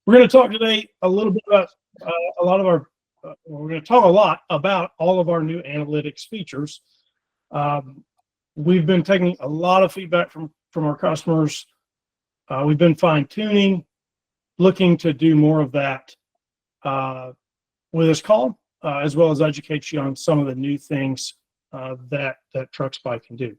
We're going to talk today a little bit about a lot of our, we're going to talk a lot about all of our new analytics features. We've been taking a lot of feedback from our customers. We've been fine tuning, looking to do more of that with this call, as well as educate you on some of the new things that TruckSpy can do.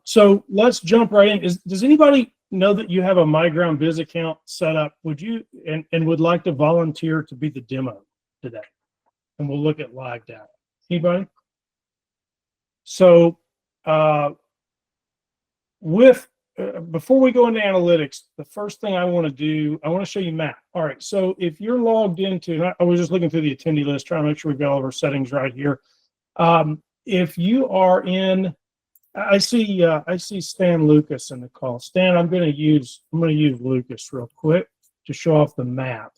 So let's jump right in. Does anybody know that you have a MyGroundBiz account set up? Would you and would like to volunteer to be the demo today? And we'll look at live data. Anybody? So before we go into analytics, the first thing I want to do, I want to show you map. All right, so if you're logged into, I was just looking through the attendee list, trying to make sure we've got all of our settings right here. If you are in, I see Stan Lucas in the call. Stan, I'm going to use Lucas real quick to show off the map,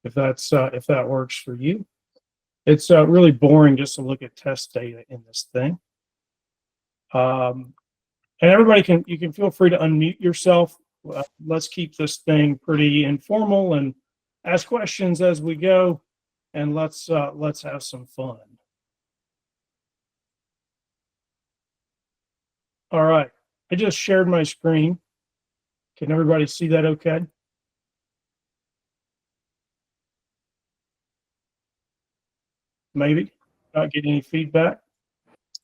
if that works for you. It's really boring just to look at test data in this thing. And everybody you can feel free to unmute yourself. Let's keep this thing pretty informal and ask questions as we go, and let's have some fun. All right, I just shared my screen. Can everybody see that okay? Maybe. Not getting any feedback?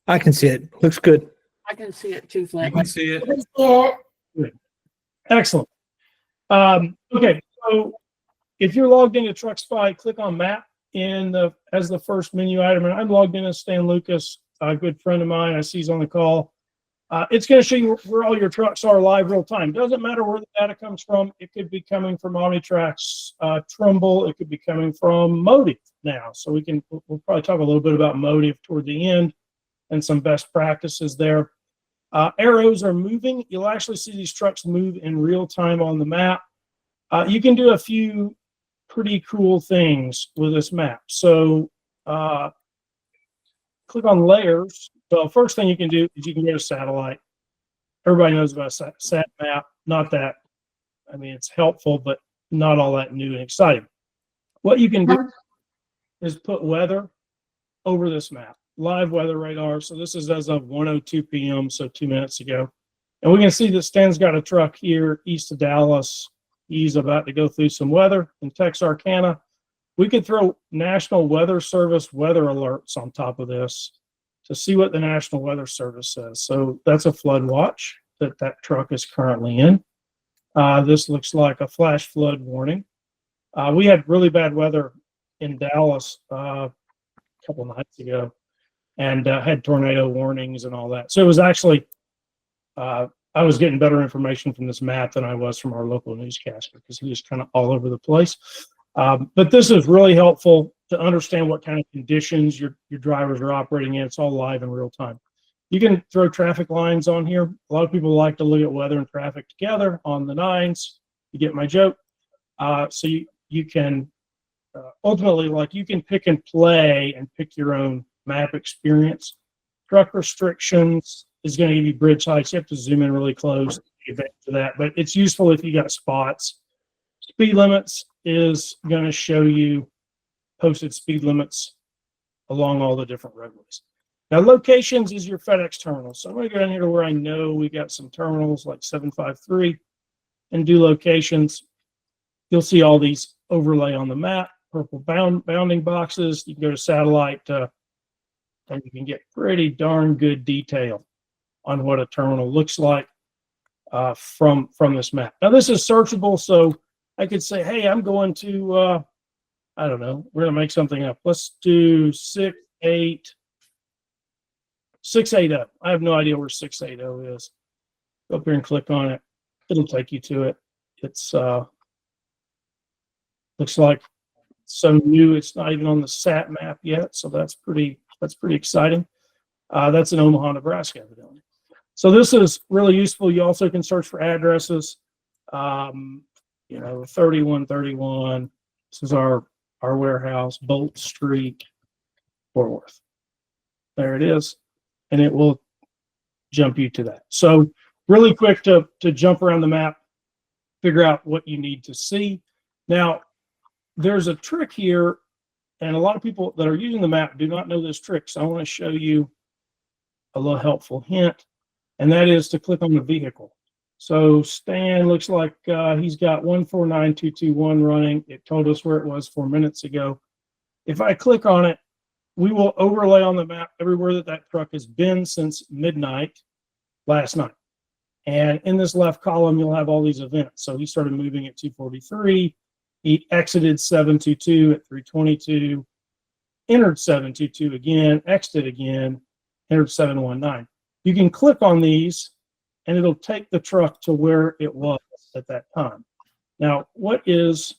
I can see it. Looks good. I can see it too, Flint. I can see it. Good. Excellent. Okay, so if you're logged into TruckSpy, click on Map as the first menu item. And I'm logged in as Stan Lucas, a good friend of mine. I see he's on the call. It's going to show you where all your trucks are live real time. Doesn't matter where the data comes from. It could be coming from Omnitrack's Trimble. It could be coming from Motive now. So we'll probably talk a little bit about Motive toward the end and some best practices there. Arrows are moving. You'll actually see these trucks move in real time on the map. You can do a few pretty cool things with this map. So click on layers. Well, first thing you can do is you can go to satellite. Everybody knows about sat map. Not that, I mean, it's helpful, but not all that new and exciting. What you can do is put weather over this map. Live weather radar. So this is as of 1:02 p.m., so 2 minutes ago. And we can see that Stan's got a truck here east of Dallas. He's about to go through some weather in Texarkana. We could throw National Weather Service weather alerts on top of this to see what the National Weather Service says. So that's a flood watch that truck is currently in. This looks like a flash flood warning. We had really bad weather in Dallas a couple nights ago, and had tornado warnings and all that. So it was actually, I was getting better information from this map than I was from our local newscaster, because he was kind of all over the place. But this is really helpful to understand what kind of conditions your drivers are operating in. It's all live in real time. You can throw traffic lines on here. A lot of people like to look at weather and traffic together on the nines. You get my joke. So you can ultimately, like, you can pick and play and pick your own map experience. Truck restrictions is going to give you bridge heights. You have to zoom in really close to take advantage of that, but it's useful if you got spots. Speed limits is going to show you posted speed limits along all the different roadways. Now, locations is your FedEx terminal. So I'm going to go down here to where I know we got some terminals like 753 and do locations. You'll see all these overlay on the map, purple bounding boxes. You can go to satellite and you can get pretty darn good detail on what a terminal looks like from this map. Now, this is searchable, so I could say, hey, I'm going to, I don't know, we're going to make something up. Let's do 680. I have no idea where 680 is. Go up here and click on it. It'll take you to it. It's looks like so new. It's not even on the sat map yet, so that's pretty exciting. That's in Omaha, Nebraska, evidently. So this is really useful. You also can search for addresses. 3131. This is our warehouse, Bolt Street, Fort Worth. There it is, and it will jump you to that. So really quick to jump around the map, figure out what you need to see. Now, there's a trick here, and a lot of people that are using the map do not know this trick. So I want to show you a little helpful hint, and that is to click on the vehicle. So Stan looks like he's got 149221 running. It told us where it was 4 minutes ago. If I click on it, we will overlay on the map everywhere that that truck has been since midnight last night. And in this left column, you'll have all these events. So he started moving at 2:43. He exited 722 at 3:22, entered 722 again, exited again, entered 719. You can click on these and it'll take the truck to where it was at that time. Now, what is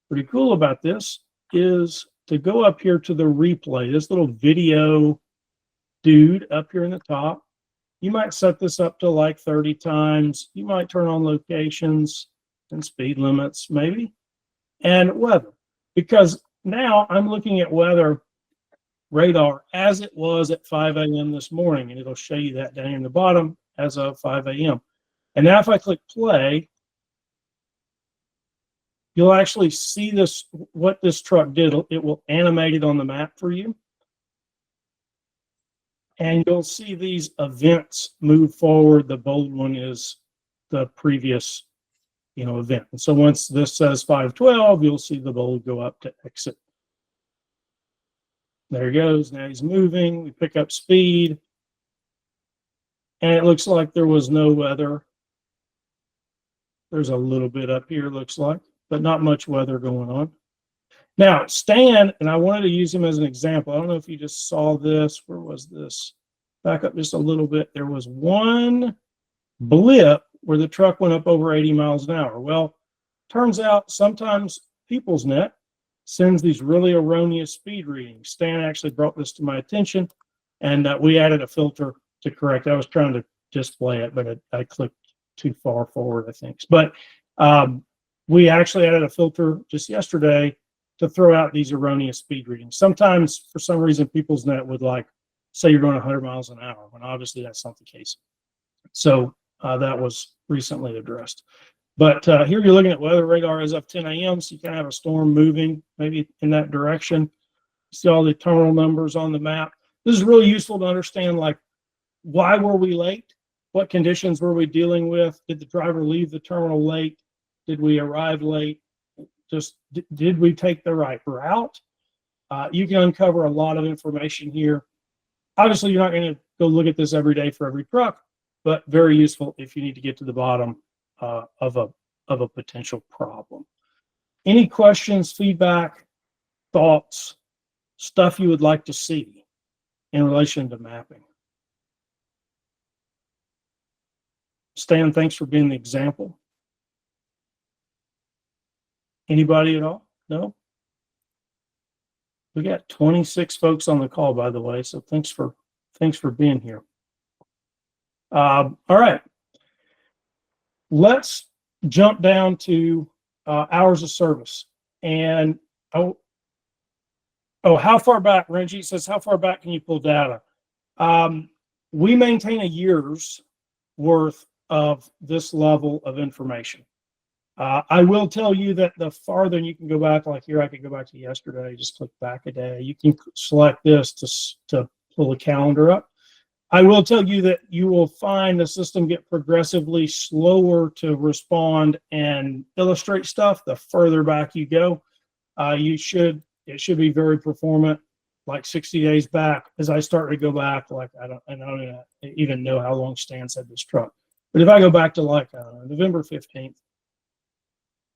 pretty cool about this is to go up here to the replay, this little video dude up here in the top. You might set this up to like 30 times. You might turn on locations and speed limits, maybe, and weather. Because now I'm looking at weather radar as it was at 5 a.m. this morning, and it'll show you that down in the bottom as of 5 a.m. And now if I click play, you'll actually see this, what this truck did. It will animate it on the map for you. And you'll see these events move forward. The bold one is the previous, event. And so once this says 5:12, you'll see the bold go up to exit. There he goes. Now he's moving. We pick up speed. And it looks like there was no weather. There's a little bit up here, looks like, but not much weather going on. Now, Stan, and I wanted to use him as an example. I don't know if you just saw this. Where was this? Back up just a little bit. There was one blip where the truck went up over 80 miles an hour. Well, turns out sometimes PeoplesNet sends these really erroneous speed readings. Stan actually brought this to my attention, and we added a filter to correct. I was trying to display it, but I clicked too far forward, I think. But we actually added a filter just yesterday to throw out these erroneous speed readings. Sometimes, for some reason, PeoplesNet would say you're going 100 miles an hour, when obviously that's not the case. So that was recently addressed. But here you're looking at weather radar as of 10 a.m. So you kind of have a storm moving maybe in that direction. See all the terminal numbers on the map. This is really useful to understand, why were we late? What conditions were we dealing with? Did the driver leave the terminal late? Did we arrive late? Just did we take the right route? You can uncover a lot of information here. Obviously, you're not going to go look at this every day for every truck, but very useful if you need to get to the bottom of a potential problem. Any questions, feedback, thoughts, stuff you would like to see in relation to mapping? Stan, thanks for being the example. Anybody at all? No? We got 26 folks on the call, by the way, so thanks for being here. All right. Let's jump down to hours of service. And how far back? Renji says, how far back can you pull data? We maintain a year's worth of this level of information. I will tell you that the farther you can go back, like here, I could go back to yesterday, just click back a day. You can select this to pull a calendar up. I will tell you that you will find the system get progressively slower to respond and illustrate stuff the further back you go. It should be very performant, like 60 days back. As I start to go back, I don't even know how long Stan said this truck. But if I go back to November 15th,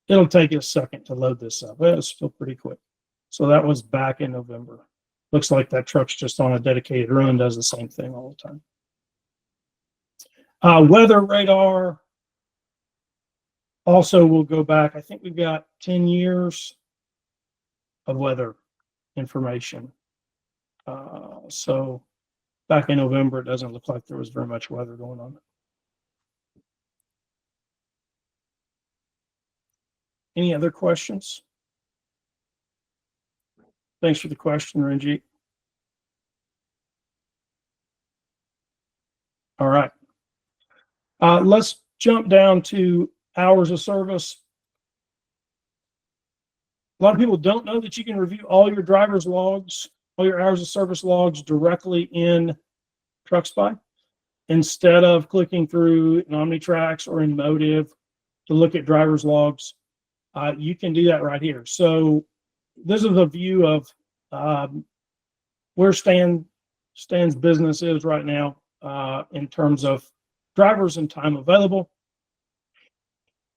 it'll take a second to load this up. It's still pretty quick. So that was back in November. Looks like that truck's just on a dedicated run, does the same thing all the time. Weather radar also will go back. I think we've got 10 years of weather information. So back in November, it doesn't look like there was very much weather going on. Any other questions? Thanks for the question, Ranjit. All right. Let's jump down to hours of service. A lot of people don't know that you can review all your driver's logs, all your hours of service logs directly in TruckSpy instead of clicking through in OmniTrax or in Motive to look at driver's logs. You can do that right here. So this is a view of where Stan's business is right now in terms of drivers and time available.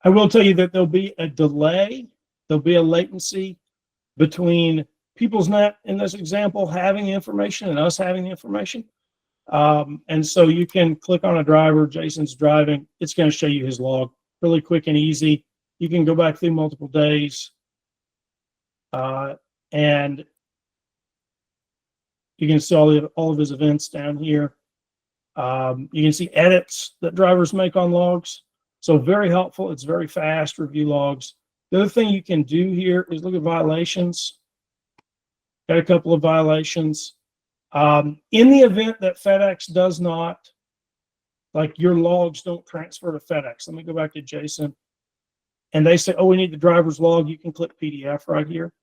I will tell you that there'll be a delay, there'll be a latency between PeoplesNet in this example having the information and us having the information. And so you can click on a driver, Jason's driving, it's going to show you his log really quick and easy. You can go back through multiple days and you can see all of his events down here. You can see edits that drivers make on logs. So very helpful. It's very fast, review logs. The other thing you can do here is look at violations. Got a couple of violations. In the event that FedEx does not, like your logs don't transfer to FedEx. Let me go back to Jason. And they say, oh, we need the driver's log. You can click PDF right here.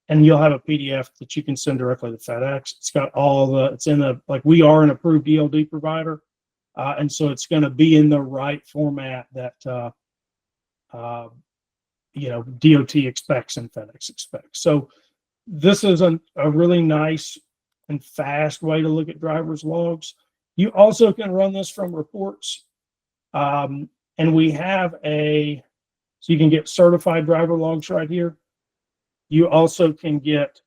And you'll have a PDF that you can send directly to FedEx. It's got it's in the, like we are an approved ELD provider. And so it's going to be in the right format that, DOT expects and FedEx expects. So this is a really nice and fast way to look at driver's logs. You also can run this from reports. And we have so you can get certified driver logs right here. You also can get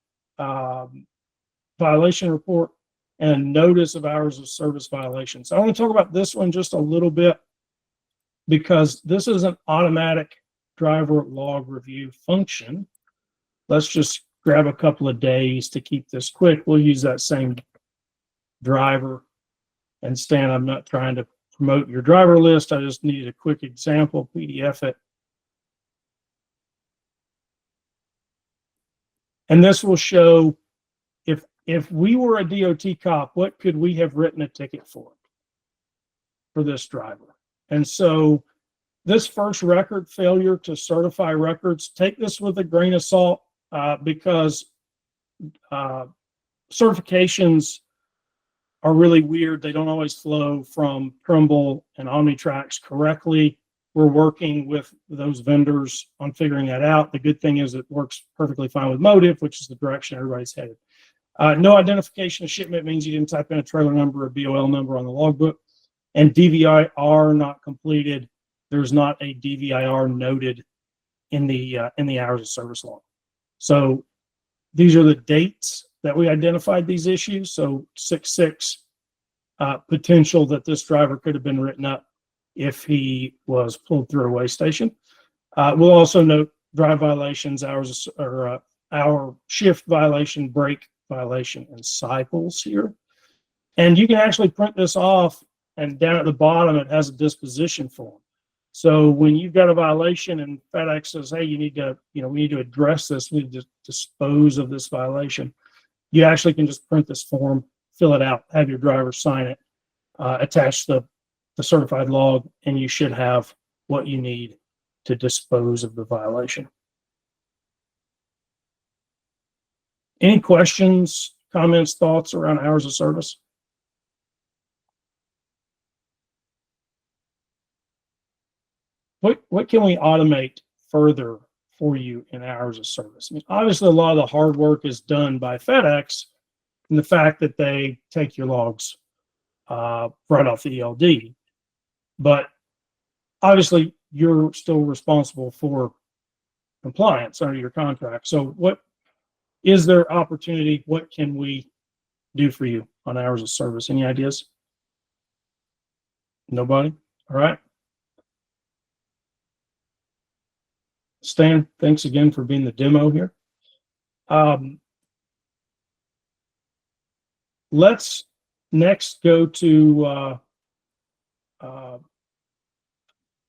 violation report and a notice of hours of service violations. So I want to talk about this one just a little bit because this is an automatic driver log review function. Let's just grab a couple of days to keep this quick. We'll use that same driver. And Stan, I'm not trying to promote your driver list. I just needed a quick example, PDF it. And this will show if we were a DOT cop, what could we have written a ticket for this driver? And so this first record, failure to certify records, take this with a grain of salt because certifications are really weird. They don't always flow from Trimble and OmniTrax correctly. We're working with those vendors on figuring that out. The good thing is it works perfectly fine with Motive, which is the direction everybody's headed. No identification of shipment means you didn't type in a trailer number or BOL number on the logbook. And DVIR not completed. There's not a DVIR noted in the hours of service log. So these are the dates that we identified these issues. So 6/6 potential that this driver could have been written up if he was pulled through a weigh station. We'll also note drive violations, hour shift violation, break violation, and cycles here. And you can actually print this off, and down at the bottom it has a disposition form. So when you've got a violation and FedEx says, hey, we need to address this, we need to dispose of this violation, you actually can just print this form, fill it out, have your driver sign it, attach the certified log, and you should have what you need to dispose of the violation. Any questions, comments, thoughts around hours of service? What can we automate further for you in hours of service? I mean, obviously, a lot of the hard work is done by FedEx and the fact that they take your logs right off the ELD. But obviously, you're still responsible for compliance under your contract. So what is there opportunity? What can we do for you on hours of service? Any ideas? Nobody? All right. Stan, thanks again for being the demo here. Let's next go to,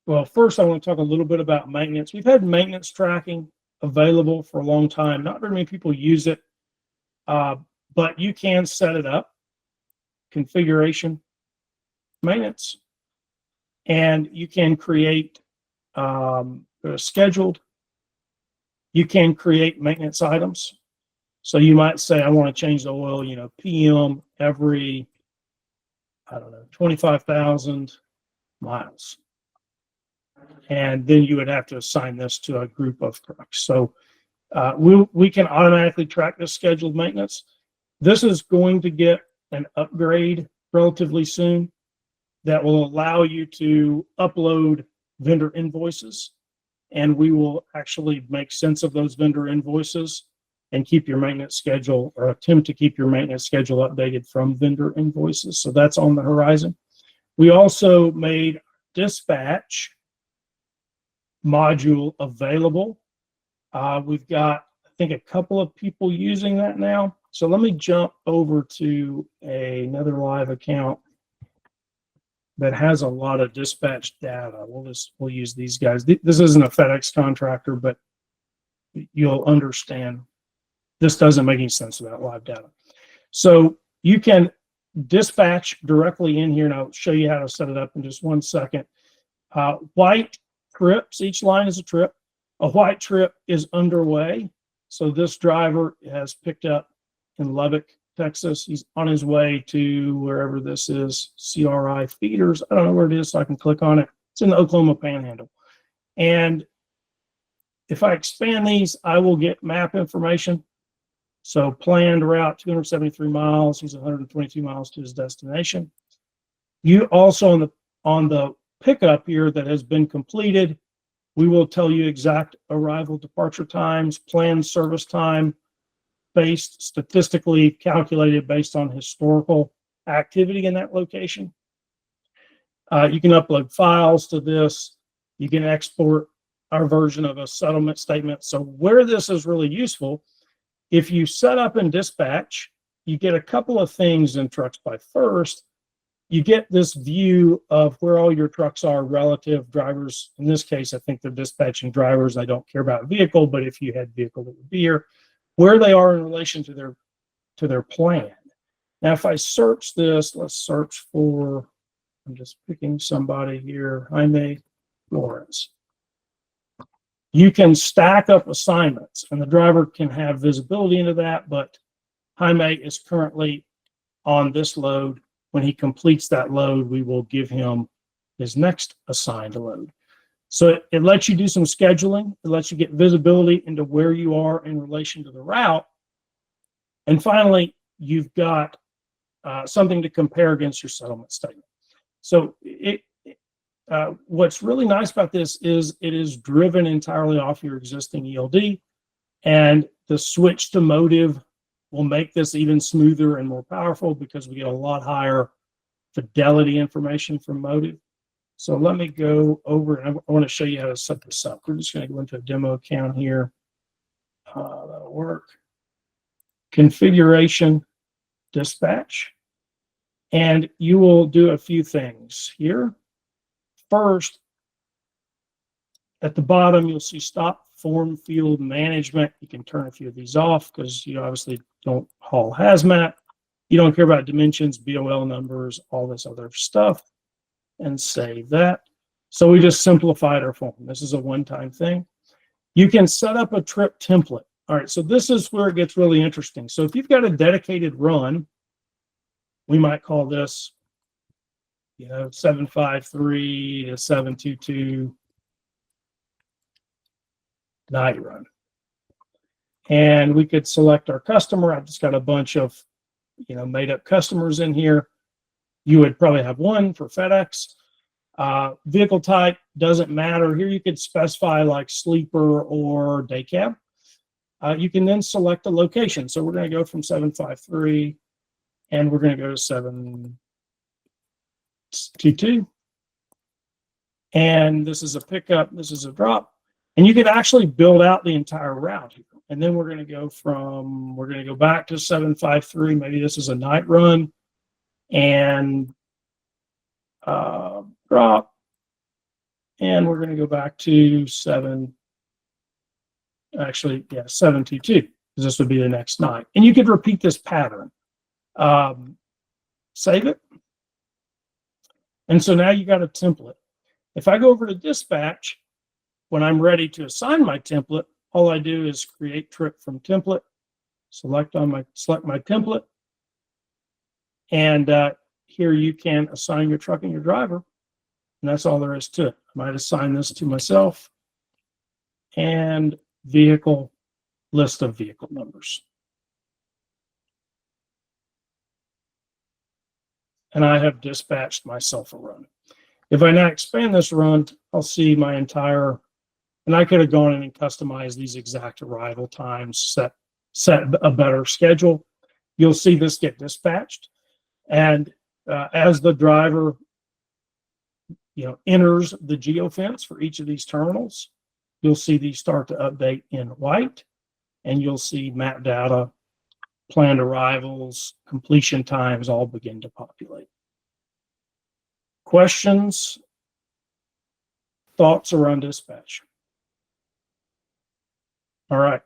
well, first I want to talk a little bit about maintenance. We've had maintenance tracking available for a long time. Not very many people use it, but you can set it up, configuration, maintenance, and you can create scheduled You can create maintenance items. So you might say, I want to change the oil, PM every, I don't know, 25,000 miles. And then you would have to assign this to a group of trucks. So we can automatically track this scheduled maintenance. This is going to get an upgrade relatively soon that will allow you to upload vendor invoices, and we will actually make sense of those vendor invoices and keep your maintenance schedule, or attempt to keep your maintenance schedule updated from vendor invoices. So that's on the horizon. We also made dispatch module available. We've got, I think, a couple of people using that now. So let me jump over to another live account that has a lot of dispatch data. We'll use these guys. This isn't a FedEx contractor, but you'll understand this doesn't make any sense without live data. So you can dispatch directly in here, and I'll show you how to set it up in just 1 second. White trips, each line is a trip. A white trip is underway. So this driver has picked up in Lubbock, Texas. He's on his way to wherever this is, CRI Feeders. I don't know where it is, so I can click on it. It's in the Oklahoma Panhandle. And if I expand these, I will get map information. So planned route, 273 miles. He's 122 miles to his destination. You also on the pickup here that has been completed, we will tell you exact arrival departure times, planned service time, based statistically calculated based on historical activity in that location. You can upload files to this. You can export our version of a settlement statement. So where this is really useful, if you set up in dispatch, you get a couple of things in TruckSpy. First, you get this view of where all your trucks are relative drivers. In this case, I think they're dispatching drivers. I don't care about vehicle, but if you had vehicle, it would be here, where they are in relation to their plan. Now, if I search this, let's search for, I'm just picking somebody here, Jaime Lawrence. You can stack up assignments, and the driver can have visibility into that, but Jaime is currently on this load. When he completes that load, we will give him his next assigned load. So it lets you do some scheduling. It lets you get visibility into where you are in relation to the route. And finally, you've got something to compare against your settlement statement. So what's really nice about this is it is driven entirely off your existing ELD, and the switch to Motive will make this even smoother and more powerful because we get a lot higher fidelity information from Motive. So let me go over, and I want to show you how to set this up. We're just going to go into a demo account here. That'll work. Configuration, dispatch. And you will do a few things here. First, at the bottom, you'll see stop form field management. You can turn a few of these off because you obviously don't haul hazmat. You don't care about dimensions, BOL numbers, all this other stuff, and save that. So we just simplified our form. This is a one-time thing. You can set up a trip template. All right, so this is where it gets really interesting. So if you've got a dedicated run, we might call this, 753 to 722 night run. And we could select our customer. I've just got a bunch of, made up customers in here. You would probably have one for FedEx. Vehicle type doesn't matter. Here you could specify like sleeper or day cab. You can then select a location. So we're going to go from 753 and we're going to go to 722. And this is a pickup. This is a drop. And you could actually build out the entire route here. And then we're going to go back to 753. Maybe this is a night run and drop. And we're going to go back to 722, because this would be the next night. And you could repeat this pattern. Save it. And so now you got a template. If I go over to dispatch, when I'm ready to assign my template, all I do is create trip from template, select my template, and here you can assign your truck and your driver, and that's all there is to it. I might assign this to myself and vehicle, list of vehicle numbers. And I have dispatched myself a run. If I now expand this run, I'll see my entire, and I could have gone in and customized these exact arrival times, set a better schedule. You'll see this get dispatched. And as the driver, enters the geofence for each of these terminals, you'll see these start to update in white, and you'll see map data, planned arrivals, completion times all begin to populate. Questions, thoughts around dispatch? All right.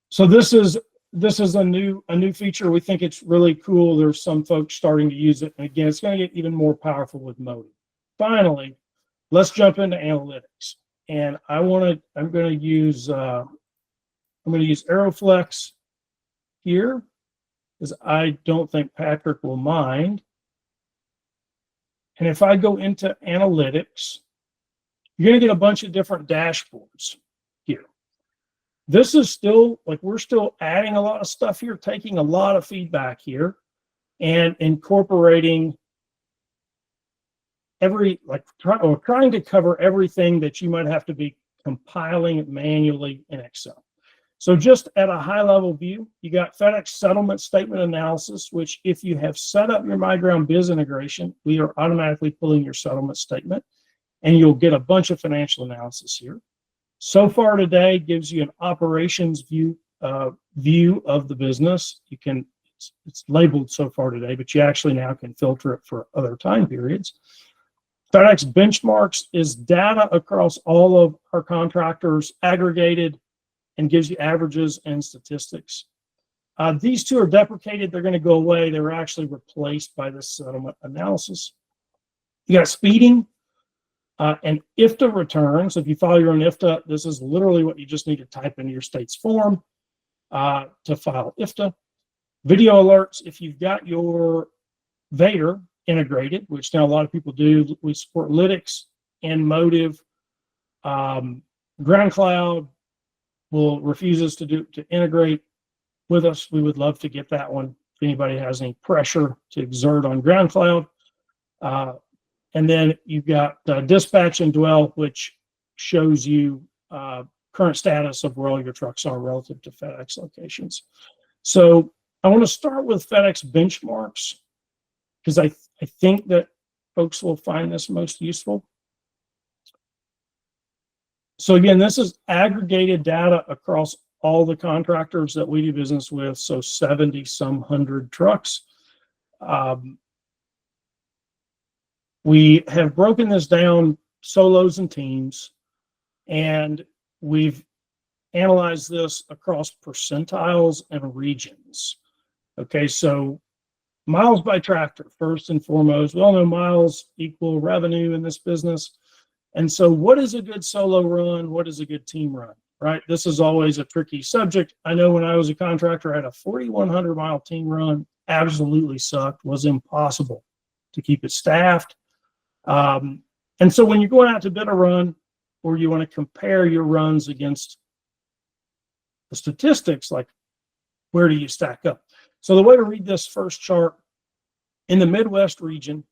So this is a new feature. We think it's really cool. There's some folks starting to use it. And again, it's going to get even more powerful with Motive. Finally, let's jump into analytics. And I'm going to use Aeroflex here, because I don't think Patrick will mind. And if I go into analytics, you're going to get a bunch of different dashboards here. This is still, we're still adding a lot of stuff here, taking a lot of feedback here, and incorporating trying to cover everything that you might have to be compiling manually in Excel. So just at a high level view, you got FedEx settlement statement analysis, which if you have set up your MyGround Biz integration, we are automatically pulling your settlement statement, and you'll get a bunch of financial analysis here. So far today gives you an operations view of the business. It's labeled so far today, but you actually now can filter it for other time periods. FedEx benchmarks is data across all of our contractors aggregated and gives you averages and statistics. These two are deprecated. They're going to go away. They were actually replaced by the settlement analysis. You got speeding and IFTA returns. If you file your own IFTA, this is literally what you just need to type into your state's form to file IFTA. Video alerts, if you've got your Vader integrated, which now a lot of people do. We support Lytics and Motive. Ground Cloud refuses to integrate with us. We would love to get that one if anybody has any pressure to exert on Ground Cloud. And then you've got Dispatch and Dwell, which shows you current status of where all your trucks are relative to FedEx locations. So I want to start with FedEx benchmarks, because I think that folks will find this most useful. So again, this is aggregated data across all the contractors that we do business with, so 70-some hundred trucks. We have broken this down solos and teams, and we've analyzed this across percentiles and regions. Okay, so miles by tractor, first and foremost. We all know miles equal revenue in this business. And so what is a good solo run? What is a good team run, right? This is always a tricky subject. I know when I was a contractor, I had a 4,100 mile team run, absolutely sucked, was impossible to keep it staffed. And so when you're going out to bid a run, or you want to compare your runs against the statistics, like where do you stack up? So the way to read this first chart, in the Midwest region,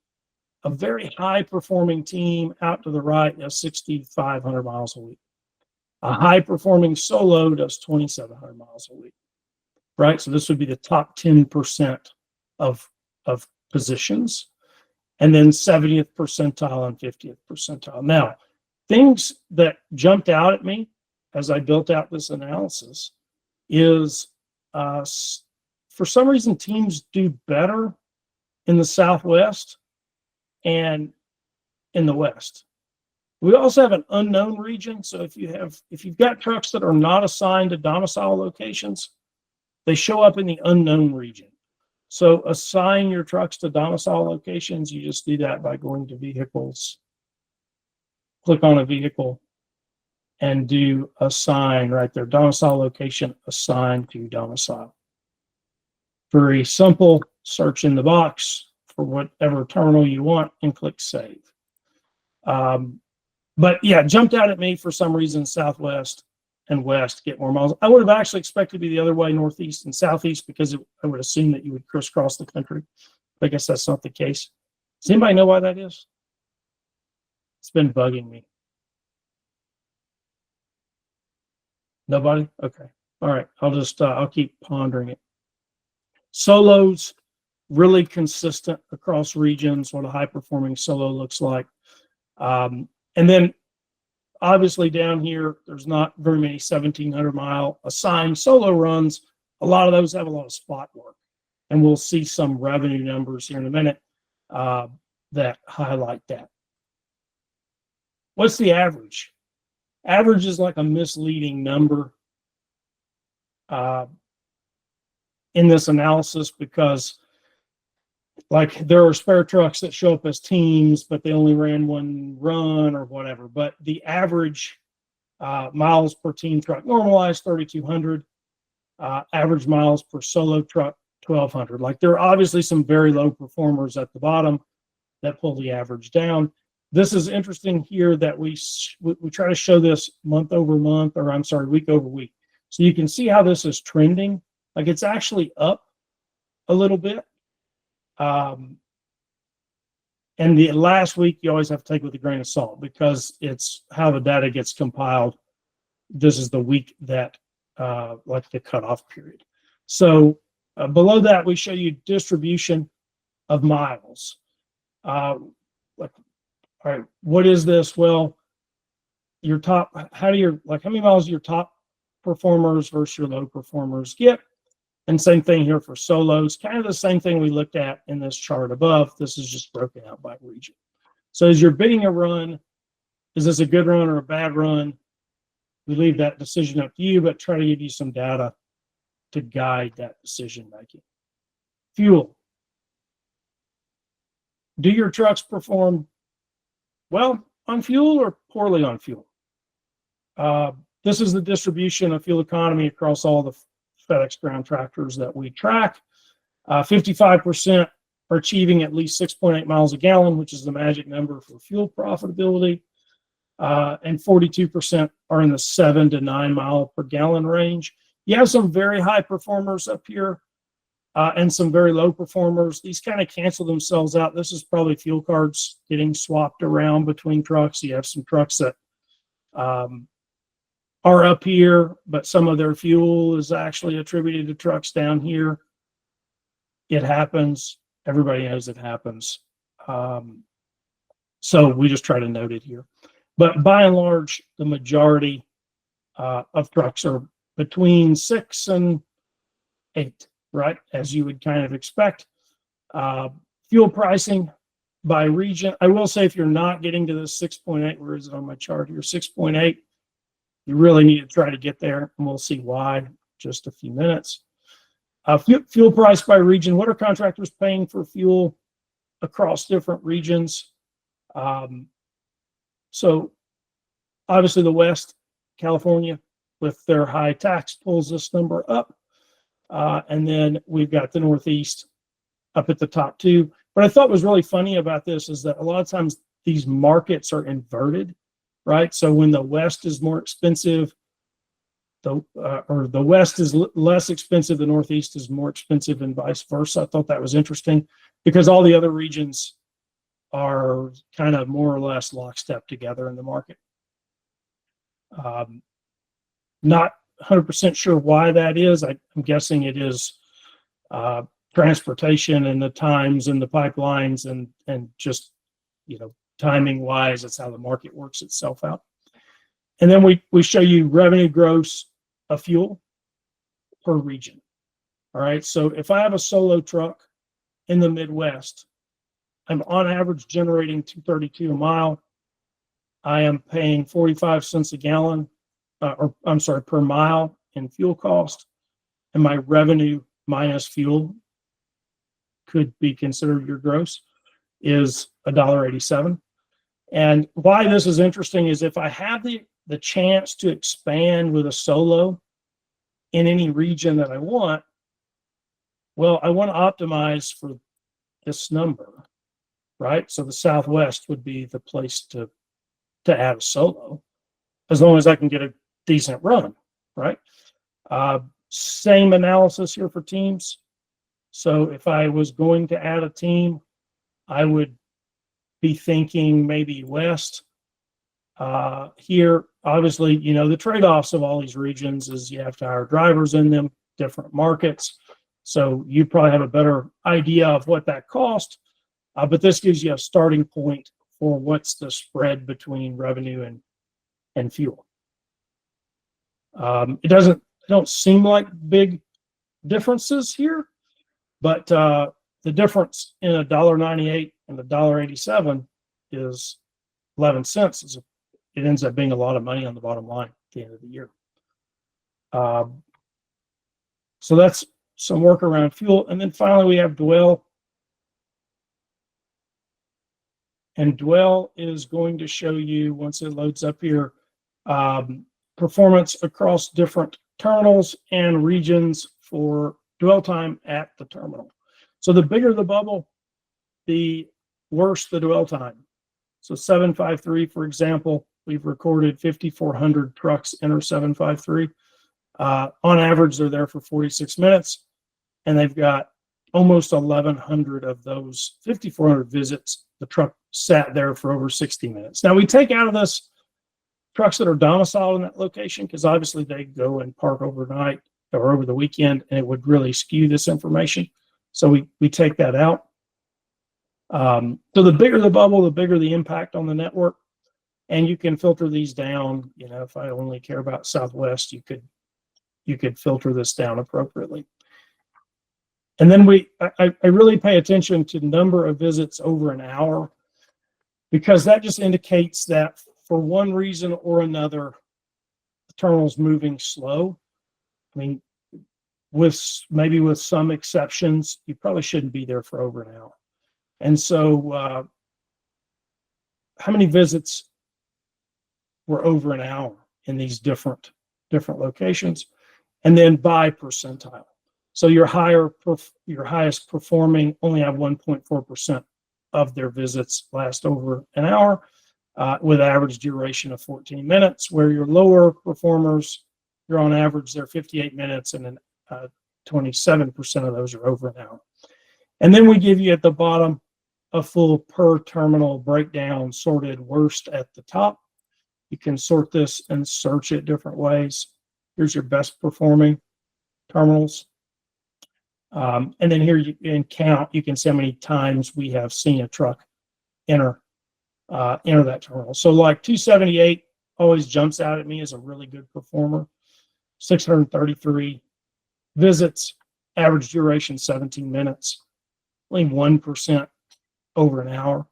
a very high performing team out to the right does 6,500 miles a week. A high performing solo does 2,700 miles a week, right? So this would be the top 10% of positions, and then 70th percentile and 50th percentile. Now, things that jumped out at me as I built out this analysis is for some reason teams do better in the Southwest and in the West. We also have an unknown region. So if you've got trucks that are not assigned to domicile locations, they show up in the unknown region. So assign your trucks to domicile locations. You just do that by going to vehicles, click on a vehicle, and do assign right there, domicile location assigned to domicile. Very simple. Search in the box for whatever terminal you want and click save. But yeah, jumped out at me for some reason, southwest and west get more miles. I would have actually expected to be the other way, northeast and southeast, because I would assume that you would crisscross the country. But I guess that's not the case. Does anybody know why that is? It's been bugging me. Nobody? Okay. All right. I'll keep pondering it. Solos, really consistent across regions, what a high performing solo looks like. And then obviously down here, there's not very many 1,700 mile assigned solo runs. A lot of those have a lot of spot work. And we'll see some revenue numbers here in a minute that highlight that. What's the average? Average is like a misleading number in this analysis, because like there are spare trucks that show up as teams, but they only ran one run or whatever. But the average miles per team truck normalized 3,200, average miles per solo truck 1,200. Like there are obviously some very low performers at the bottom that pull the average down. This is interesting here that we try to show this month over month, or I'm sorry, week over week. So you can see how this is trending. Like it's actually up a little bit. And the last week you always have to take with a grain of salt, because it's how the data gets compiled. This is the week that like the cutoff period. So below that, we show you distribution of miles. Like, all right, what is this? Well, your top, how many miles do your top performers versus your low performers get? And same thing here for solos, kind of the same thing we looked at in this chart above. This is just broken out by region. So as you're bidding a run, is this a good run or a bad run? We leave that decision up to you, but try to give you some data to guide that decision making. Fuel. Do your trucks perform well on fuel or poorly on fuel? This is the distribution of fuel economy across all the FedEx ground tractors that we track. 55% are achieving at least 6.8 miles a gallon, which is the magic number for fuel profitability. And 42% are in the 7 to 9 mile per gallon range. You have some very high performers up here and some very low performers. These kind of cancel themselves out. This is probably fuel cards getting swapped around between trucks. You have some trucks that are up here, but some of their fuel is actually attributed to trucks down here. It happens. Everybody knows it happens. So we just try to note it here. But by and large, the majority of trucks are between 6 and 8, right? As you would kind of expect. Fuel pricing by region. I will say if you're not getting to the 6.8, where is it on my chart here? 6.8. You really need to try to get there, and we'll see why in just a few minutes. Fuel price by region. What are contractors paying for fuel across different regions? So obviously the West, California, with their high tax pulls this number up. And then we've got the Northeast up at the top too. What I thought was really funny about this is that a lot of times these markets are inverted, right? So when the West is more expensive, the West is less expensive, the Northeast is more expensive, and vice versa. I thought that was interesting because all the other regions are kind of more or less lockstep together in the market. Not 100% sure why that is. I'm guessing it is transportation and the times and the pipelines and just, timing wise, that's how the market works itself out. And then we show you revenue gross of fuel per region. All right. So if I have a solo truck in the Midwest, I'm on average generating $2.32 a mile. I am paying 45 cents a gallon, per mile in fuel cost. And my revenue minus fuel could be considered your gross is $1.87. And why this is interesting is if I have the chance to expand with a solo in any region that I want, well, I want to optimize for this number, right? So the Southwest would be the place to add a solo, as long as I can get a decent run, right? Same analysis here for teams. So if I was going to add a team, I would be thinking maybe West. Here, obviously, you know, the trade-offs of all these regions is you have to hire drivers in them, different markets. So you probably have a better idea of what that cost. But this gives you a starting point for what's the spread between revenue and fuel. It don't seem like big differences here, but the difference in $1.98 and $1.87 is 11 cents. It ends up being a lot of money on the bottom line at the end of the year. So that's some work around fuel. And then finally, we have dwell. And dwell is going to show you, once it loads up here, performance across different terminals and regions for dwell time at the terminal. So the bigger the bubble, the worse the dwell time. So 753, for example, we've recorded 5,400 trucks enter 753. On average, they're there for 46 minutes, and they've got almost 1,100 of those 5,400 visits. The truck sat there for over 60 minutes. Now, we take out of this trucks that are domiciled in that location, because obviously they go and park overnight or over the weekend, and it would really skew this information. So we take that out. So the bigger the bubble, the bigger the impact on the network. And you can filter these down. You know, if I only care about Southwest, you could filter this down appropriately. And then I really pay attention to the number of visits over an hour, because that just indicates that for one reason or another, the terminal's moving slow. I mean, maybe with some exceptions, you probably shouldn't be there for over an hour. And so how many visits were over an hour in these different locations? And then by percentile. So your highest performing only have 1.4% of their visits last over an hour, with average duration of 14 minutes, where your lower performers, you're on average, they're 58 minutes, and then 27% of those are over an hour. And then we give you at the bottom a full per terminal breakdown, sorted worst at the top. You can sort this and search it different ways. Here's your best performing terminals. And then here you can count, you can see how many times we have seen a truck enter that terminal. So like 278 always jumps out at me as a really good performer. 633 visits, average duration 17 minutes, only 1% over an hour.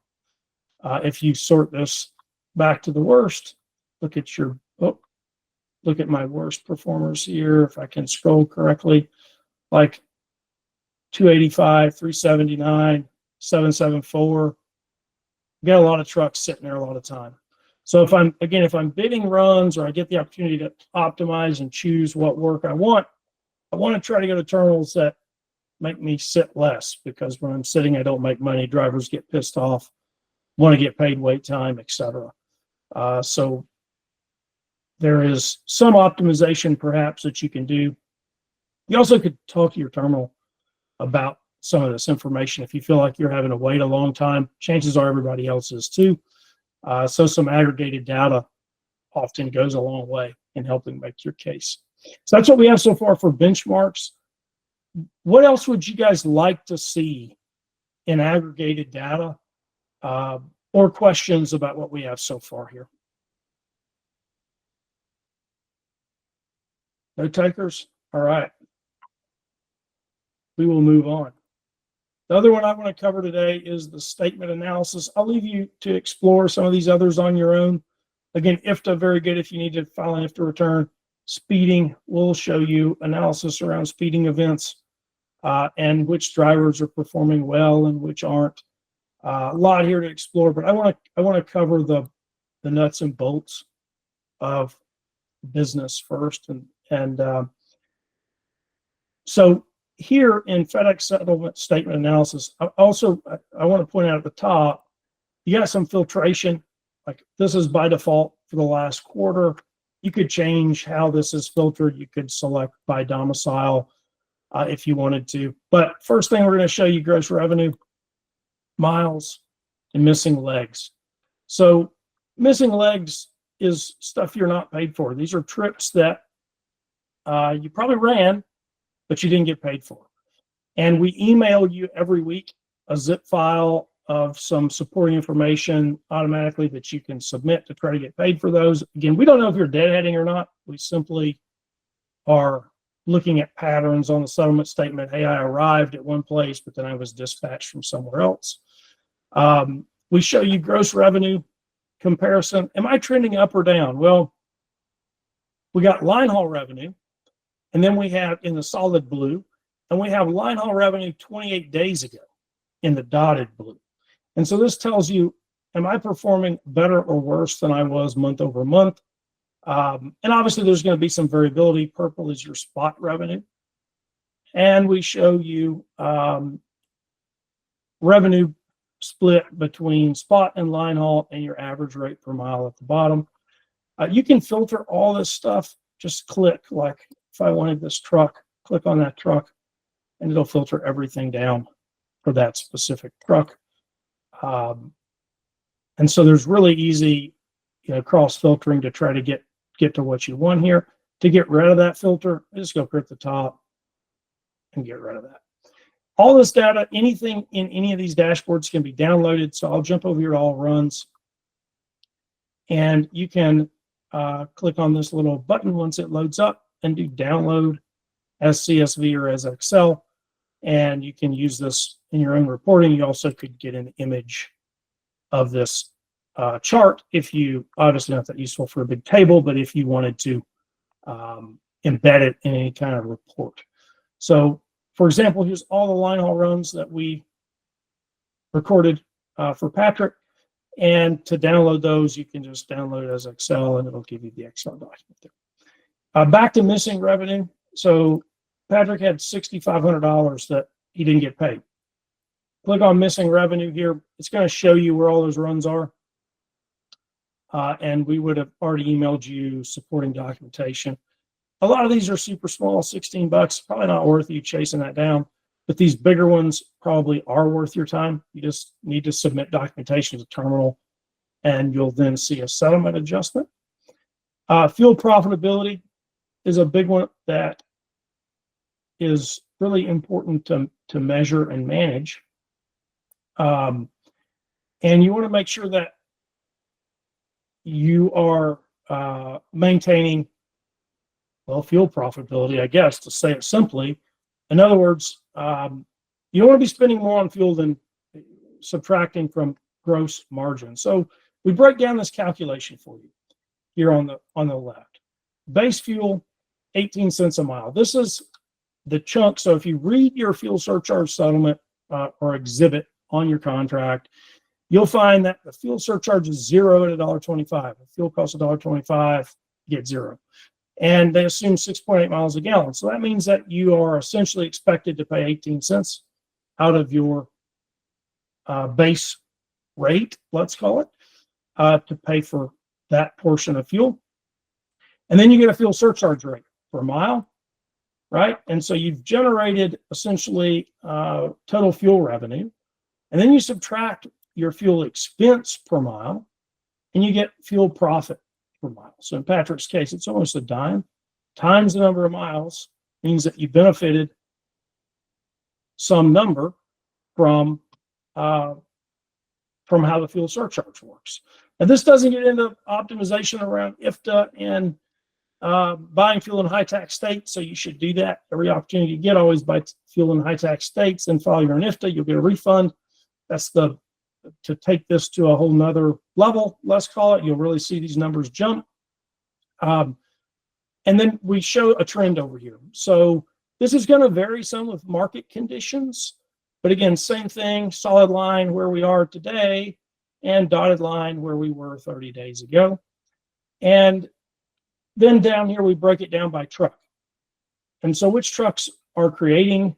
If you sort this back to the worst, look at my worst performers here. If I can scroll correctly, like 285, 379, 774. Got a lot of trucks sitting there a lot of time. So if I'm bidding runs, or I get the opportunity to optimize and choose what work I want to try to go to terminals that make me sit less, because when I'm sitting, I don't make money. Drivers get pissed off, want to get paid wait time, etc. So there is some optimization perhaps that you can do. You also could talk to your terminal about some of this information. If you feel like you're having to wait a long time, chances are everybody else is too. So some aggregated data often goes a long way in helping make your case. So that's what we have so far for benchmarks. What else would you guys like to see in aggregated data, or questions about what we have so far here? No takers? All right. We will move on. The other one I want to cover today is the statement analysis. I'll leave you to explore some of these others on your own. Again, IFTA, very good if you need to file an IFTA return. Speeding, will show you analysis around speeding events, and which drivers are performing well and which aren't. A lot here to explore, but I want to cover the nuts and bolts of business first. So here in FedEx settlement statement analysis, I want to point out at the top, you got some filtration. Like this is by default for the last quarter. You could change how this is filtered. You could select by domicile if you wanted to. But first thing, we're going to show you gross revenue, miles, and missing legs. So missing legs is stuff you're not paid for. These are trips that you probably ran, but you didn't get paid for. And we email you every week a zip file of some supporting information automatically that you can submit to try to get paid for those. Again, we don't know if you're deadheading or not. We simply are looking at patterns on the settlement statement. Hey, I arrived at one place, but then I was dispatched from somewhere else. We show you gross revenue comparison. Am I trending up or down? Well, we got line haul revenue, and then we have in the solid blue, and we have line haul revenue 28 days ago in the dotted blue. And so this tells you, am I performing better or worse than I was month over month? And obviously there's going to be some variability. Purple is your spot revenue. And we show you revenue split between spot and line haul and your average rate per mile at the bottom. You can filter all this stuff. Just click, like if I wanted this truck, click on that truck, and it'll filter everything down for that specific truck. And so there's really easy, cross filtering to try to get to what you want here. To get rid of that filter, just go up at the top and get rid of that. All this data, anything in any of these dashboards can be downloaded. So I'll jump over here to all runs, and you can click on this little button once it loads up and do download as CSV or as Excel. And you can use this in your own reporting. You also could get an image of this chart if you, obviously not that useful for a big table, but if you wanted to embed it in any kind of report. So for example, here's all the line haul runs that we recorded for Patrick. And to download those, you can just download it as Excel and it'll give you the Excel document there. Back to missing revenue. So Patrick had $6,500 that he didn't get paid. Click on missing revenue here. It's going to show you where all those runs are. And we would have already emailed you supporting documentation. A lot of these are super small, $16, probably not worth you chasing that down. But these bigger ones probably are worth your time. You just need to submit documentation to the terminal, and you'll then see a settlement adjustment. Fuel profitability is a big one that is really important to measure and manage. And you want to make sure that you are maintaining, well, fuel profitability, I guess, to say it simply. In other words, you don't want to be spending more on fuel than subtracting from gross margin. So we break down this calculation for you here on the left. Base fuel, 18 cents a mile. This is the chunk. So if you read your fuel surcharge settlement or exhibit on your contract, you'll find that the fuel surcharge is zero at $1.25. If fuel costs $1.25, you get zero. And they assume 6.8 miles a gallon. So that means that you are essentially expected to pay 18 cents out of your base rate, let's call it, to pay for that portion of fuel. And then you get a fuel surcharge rate per mile, right? And so you've generated essentially total fuel revenue. And then you subtract your fuel expense per mile, and you get fuel profit per mile. So in Patrick's case, it's almost a dime times the number of miles means that you benefited some number from how the fuel surcharge works. And this doesn't get into optimization around IFTA and buying fuel in high tax states. So you should do that every opportunity you get. Always buy fuel in high tax states and file your IFTA. You'll get a refund. That's to take this to a whole nother level, let's call it. You'll really see these numbers jump. And then we show a trend over here. So this is going to vary some with market conditions. But again, same thing, solid line where we are today and dotted line where we were 30 days ago. And then down here, we break it down by truck. And so which trucks are creating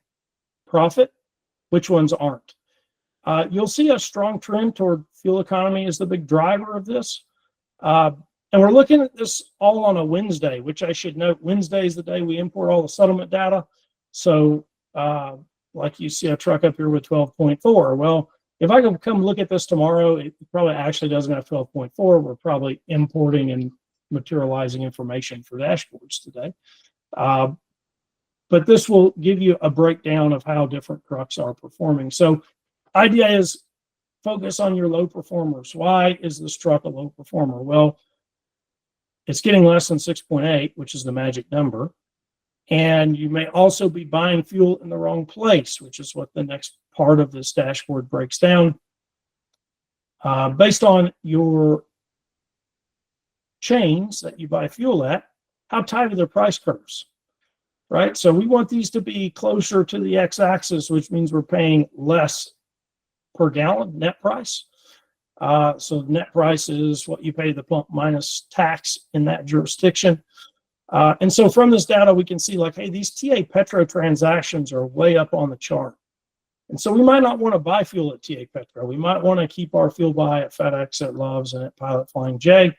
profit, which ones aren't. You'll see a strong trend toward fuel economy as the big driver of this. And we're looking at this all on a Wednesday, which I should note, Wednesday is the day we import all the settlement data. So like you see a truck up here with 12.4. Well, if I can come look at this tomorrow, it probably actually doesn't have 12.4. We're probably importing and materializing information for dashboards today. But this will give you a breakdown of how different trucks are performing. So idea is focus on your low performers. Why is this truck a low performer? Well, it's getting less than 6.8, which is the magic number. And you may also be buying fuel in the wrong place, which is what the next part of this dashboard breaks down. Based on your chains that you buy fuel at, how tight are their price curves, right? So we want these to be closer to the x-axis, which means we're paying less per gallon net price. So net price is what you pay the pump minus tax in that jurisdiction. And so from this data, we can see like, hey, these TA Petro transactions are way up on the chart. And so we might not want to buy fuel at TA Petro. We might want to keep our fuel buy at FedEx, at Love's, and at Pilot Flying J.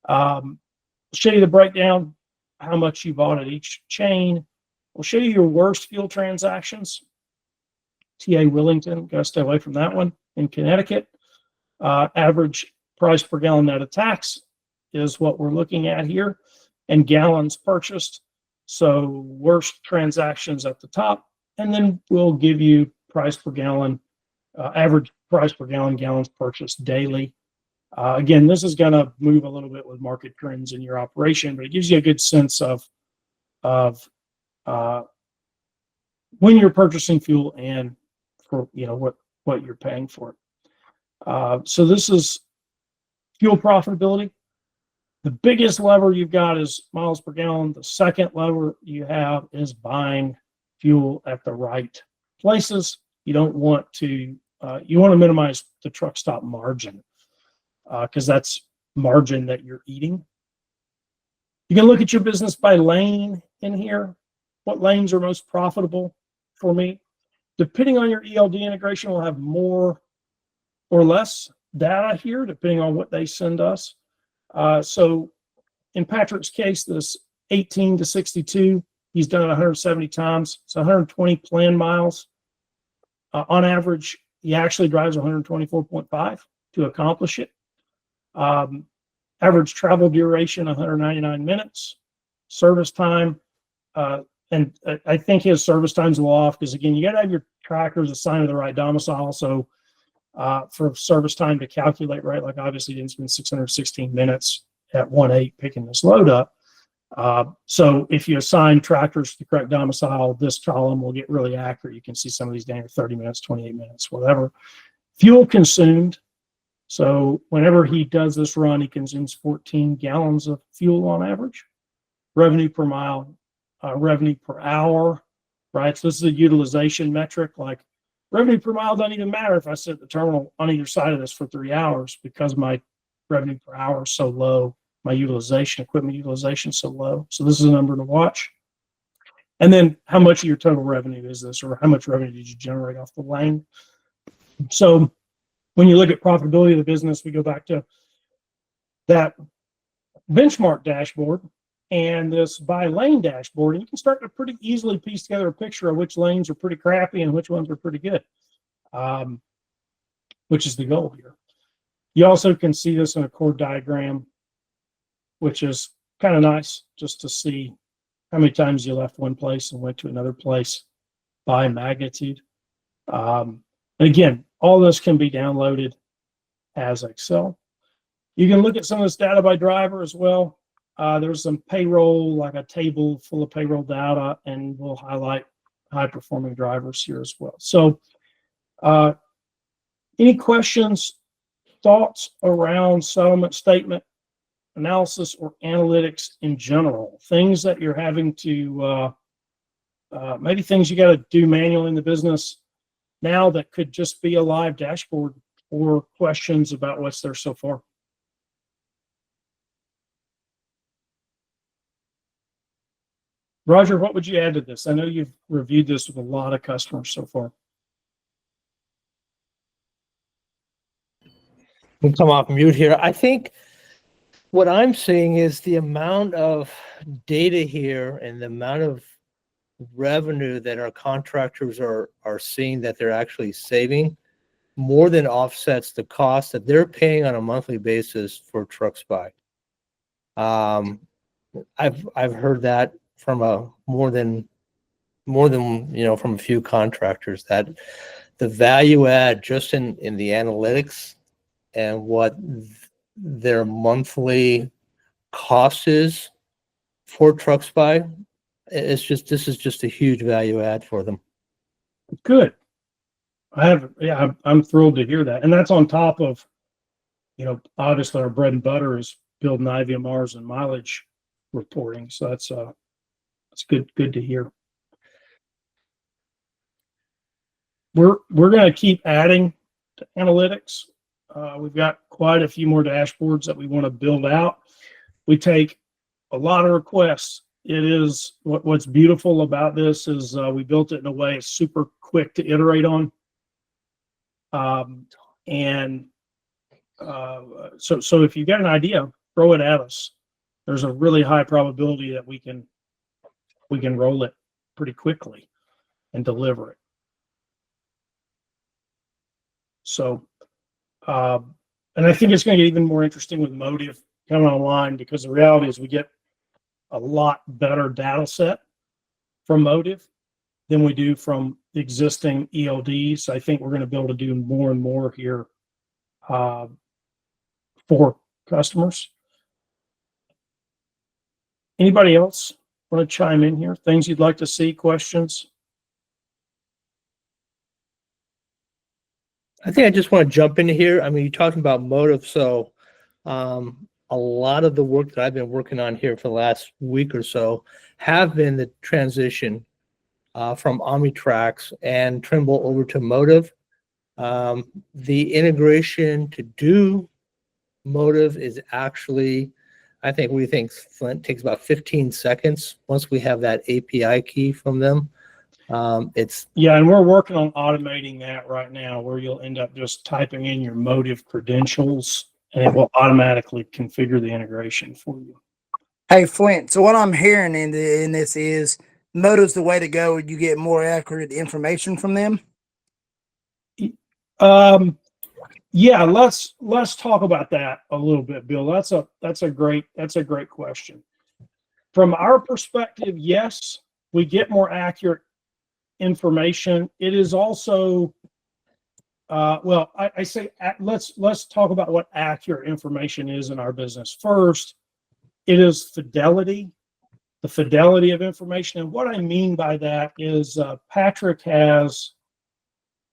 Show you the breakdown, how much you bought at each chain. We'll show you your worst fuel transactions. TA Willington, got to stay away from that one, in Connecticut. Average price per gallon net of tax is what we're looking at here, and gallons purchased. So worst transactions at the top, and then we'll give you price per gallon, average price per gallon, gallons purchased daily. Again, this is going to move a little bit with market trends in your operation, but it gives you a good sense of when you're purchasing fuel and for what you're paying for it. So this is fuel profitability. The biggest lever you've got is miles per gallon. The second lever you have is buying fuel at the right places. You don't want to, you want to minimize the truck stop margin because that's margin that you're eating. You can look at your business by lane in here. What lanes are most profitable for me? Depending on your ELD integration, we'll have more or less data here, depending on what they send us. So in Patrick's case, this 18 to 62, he's done it 170 times. It's 120 planned miles. On average, he actually drives 124.5 to accomplish it. Average travel duration, 199 minutes. Service time, and I think his service time's a little off because, again, you got to have your trackers assigned to the right domicile. So for service time to calculate, right, like obviously he didn't spend 616 minutes at 1.8 picking this load up. So if you assign tractors to the correct domicile, this column will get really accurate. You can see some of these down here, 30 minutes, 28 minutes, whatever. Fuel consumed. So whenever he does this run, he consumes 14 gallons of fuel on average. Revenue per mile, revenue per hour, right? So this is a utilization metric. Like revenue per mile doesn't even matter if I sit at the terminal on either side of this for 3 hours because my revenue per hour is so low. My utilization, equipment utilization is so low. So this is a number to watch. And then how much of your total revenue is this, or how much revenue did you generate off the lane? So when you look at profitability of the business, we go back to that benchmark dashboard and this by lane dashboard, and you can start to pretty easily piece together a picture of which lanes are pretty crappy and which ones are pretty good, which is the goal here. You also can see this in a chord diagram, which is kind of nice just to see how many times you left one place and went to another place by magnitude. And again, all this can be downloaded as Excel. You can look at some of this data by driver as well. There's some payroll, like a table full of payroll data, and we'll highlight high-performing drivers here as well. So any questions, thoughts around settlement statement analysis or analytics in general? Things that you're having to, maybe things you got to do manually in the business now that could just be a live dashboard, or questions about what's there so far? Roger, what would you add to this? I know you've reviewed this with a lot of customers so far. We'll come off mute here. I think what I'm seeing is the amount of data here and the amount of revenue that our contractors are seeing that they're actually saving more than offsets the cost that they're paying on a monthly basis for TruckSpy. I've heard that from more than from a few contractors, that the value add just in the analytics and what their monthly cost is for TruckSpy, this is just a huge value add for them. Good. I'm thrilled to hear that. And that's on top of, obviously our bread and butter is building IVMRs and mileage reporting. So that's good to hear. We're going to keep adding to analytics. We've got quite a few more dashboards that we want to build out. We take a lot of requests. It is what's beautiful about this is we built it in a way it's super quick to iterate on. So if you've got an idea, throw it at us. There's a really high probability that we can roll it pretty quickly and deliver it. So, and I think it's going to get even more interesting with Motive coming online, because the reality is we get a lot better data set from Motive than we do from existing ELDs. I think we're going to be able to do more and more here for customers. Anybody else want to chime in here? Things you'd like to see, questions? I think I just want to jump in here. I mean, you're talking about Motive, so a lot of the work that I've been working on here for the last week or so have been the transition from OmniTrax and Trimble over to Motive. The integration to do Motive is actually, we think Flint takes about 15 seconds once we have that API key from them. And we're working on automating that right now, where you'll end up just typing in your Motive credentials and it will automatically configure the integration for you. Hey, Flint, so what I'm hearing in this is Motive's the way to go. You get more accurate information from them. Yeah, let's talk about that a little bit, Bill. That's a great question. From our perspective, yes, we get more accurate information. It is also I say let's talk about what accurate information is in our business. First, it is fidelity, the fidelity of information. And what I mean by that is Patrick has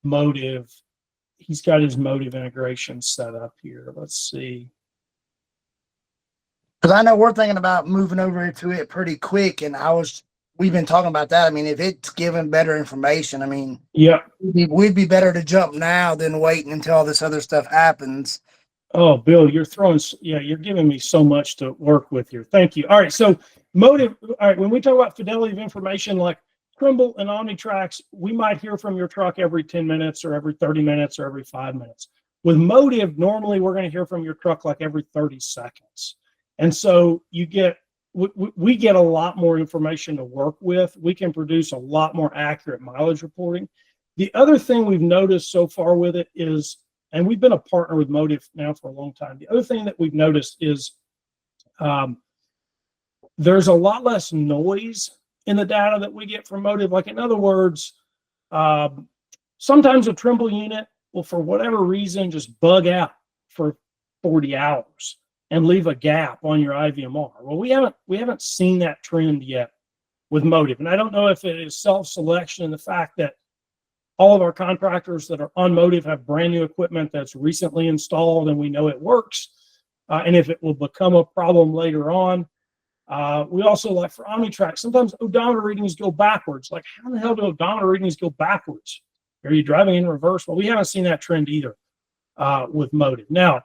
Motive. He's got his Motive integration set up here. Let's see. Because I know we're thinking about moving over to it pretty quick, and we've been talking about that. I mean, if it's giving better information, yeah, we'd be better to jump now than waiting until all this other stuff happens. Oh, Bill, you're giving me so much to work with here. Thank you. All right, so Motive. All right, when we talk about fidelity of information, like Trimble and OmniTrax, we might hear from your truck every 10 minutes or every 30 minutes or every 5 minutes. With Motive, normally we're going to hear from your truck like every 30 seconds. And so we get a lot more information to work with. We can produce a lot more accurate mileage reporting. The other thing we've noticed so far with it is, and we've been a partner with Motive now for a long time, the other thing that we've noticed is there's a lot less noise in the data that we get from Motive. Like, in other words, sometimes a Trimble unit will, for whatever reason, just bug out for 40 hours and leave a gap on your IVMR. Well, we haven't seen that trend yet with Motive. And I don't know if it is self-selection and the fact that all of our contractors that are on Motive have brand new equipment that's recently installed and we know it works. And if it will become a problem later on. We also, like for OmniTrax, sometimes odometer readings go backwards. Like, how the hell do odometer readings go backwards? Are you driving in reverse? Well, we haven't seen that trend either with Motive. Now,